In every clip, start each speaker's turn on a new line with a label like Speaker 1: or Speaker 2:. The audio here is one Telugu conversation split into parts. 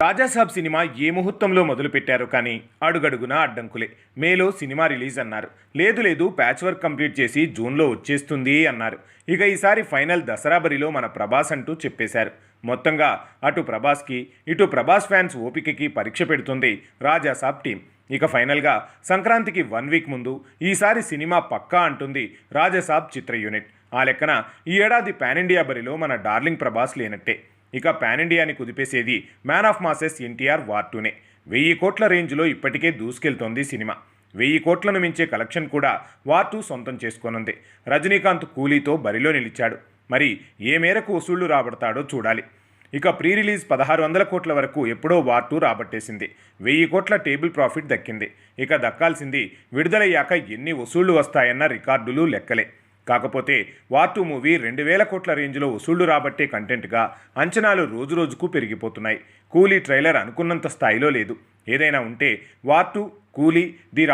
Speaker 1: రాజాసాబ్ సినిమా ఏ ముహూర్తంలో మొదలుపెట్టారో కానీ అడుగడుగునా అడ్డంకులే. మేలో సినిమా రిలీజ్ అన్నారు. లేదు ప్యాచ్ వర్క్ కంప్లీట్ చేసి జూన్లో వచ్చేస్తుంది అన్నారు. ఇక ఈసారి ఫైనల్ దసరా బరిలో మన ప్రభాస్ అంటూ చెప్పేశారు. మొత్తంగా అటు ప్రభాస్కి ఇటు ప్రభాస్ ఫ్యాన్స్ ఓపికకి పరీక్ష పెడుతుంది రాజాసాబ్ టీం. ఇక ఫైనల్గా సంక్రాంతికి 1 వీక్ ముందు ఈసారి సినిమా పక్కా అంటుంది రాజాసాబ్ చిత్ర యూనిట్. ఆ లెక్కన ఈ ఏడాది పాన్ ఇండియా బరిలో మన డార్లింగ్ ప్రభాస్ లేనట్టే. ఇక పాన్ ఇండియాని కుదిపేసేది man of masses NTR War 2నే. 1000 కోట్ల రేంజ్లో ఇప్పటికే దూసుకెళ్తోంది సినిమా. 1000 కోట్లను మించే కలెక్షన్ కూడా వార్ 2 సొంతం చేసుకోనుంది. రజనీకాంత్ కూలీతో బరిలో నిలిచాడు. మరి ఏ మేరకు వసూళ్లు రాబడతాడో చూడాలి. ఇక ప్రీ రిలీజ్ 1600 కోట్ల వరకు ఎప్పుడో వార్ 2 రాబట్టేసింది. 1000 కోట్ల టేబుల్ ప్రాఫిట్ దక్కింది. ఇక దక్కాల్సింది విడుదలయ్యాక ఎన్ని వసూళ్లు వస్తాయన్న రికార్డులు లెక్కలే. కాకపోతే వార్ 2 మూవీ 2000 కోట్ల రేంజ్లో వసూళ్లు రాబట్టే కంటెంట్గా అంచనాలు రోజురోజుకు పెరిగిపోతున్నాయి. కూలీ ట్రైలర్ అనుకున్నంత స్థాయిలో లేదు. ఏదైనా ఉంటే వార్ 2, కూలీ, ది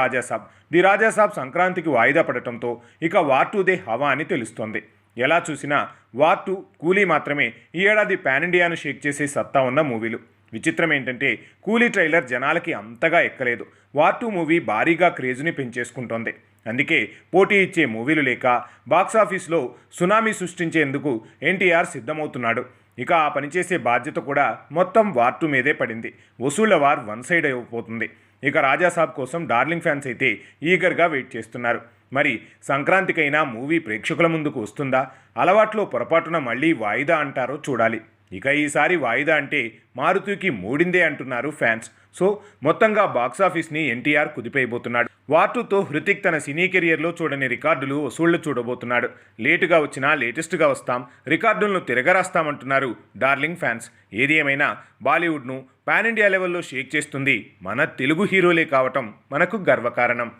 Speaker 1: రాజాసాబ్ సంక్రాంతికి వాయిదా పడటంతో ఇక వార్ 2దే హవా అని తెలుస్తోంది. ఎలా చూసినా వార్ 2, కూలీ మాత్రమే ఈ ఏడాది పాన్ ఇండియాను షేక్ చేసే సత్తా ఉన్న మూవీలు. విచిత్రం ఏంటంటే కూలీ ట్రైలర్ జనాలకి అంతగా ఎక్కలేదు. వార్ 2 మూవీ భారీగా క్రేజ్ని పెంచేసుకుంటోంది. అందుకే పోటీ ఇచ్చే మూవీలు లేక బాక్సాఫీస్లో సునామీ సృష్టించేందుకు ఎన్టీఆర్ సిద్ధమవుతున్నాడు. ఇక ఆ పనిచేసే బాధ్యత కూడా మొత్తం వార్ 2 మీదే పడింది. వసూళ్ల వార్ 1 సైడ్ అయిపోతుంది. ఇక రాజాసాబ్ కోసం డార్లింగ్ ఫ్యాన్స్ అయితే ఈగర్గా వెయిట్ చేస్తున్నారు. మరి సంక్రాంతికైనా మూవీ ప్రేక్షకుల ముందుకు వస్తుందా? అలవాట్లో పొరపాటున మళ్ళీ వాయిదా అంటారో చూడాలి. ఇక ఈసారి వాయిదా అంటే మారుతికి మూడిందే అంటున్నారు ఫ్యాన్స్. సో మొత్తంగా బాక్సాఫీస్ని ఎన్టీఆర్ కుదిపైపోతున్నాడు. వార్ 2తో హృతిక్ తన సినీ కెరియర్లో చూడని రికార్డులు వసూళ్లు చూడబోతున్నాడు. లేటుగా వచ్చినా లేటెస్ట్గా వస్తాం, రికార్డులను తిరగరాస్తామంటున్నారు డార్లింగ్ ఫ్యాన్స్. ఏది ఏమైనా బాలీవుడ్ను పాన్ ఇండియా లెవెల్లో షేక్ చేస్తుంది మన తెలుగు హీరోలే కావటం మనకు గర్వకారణం.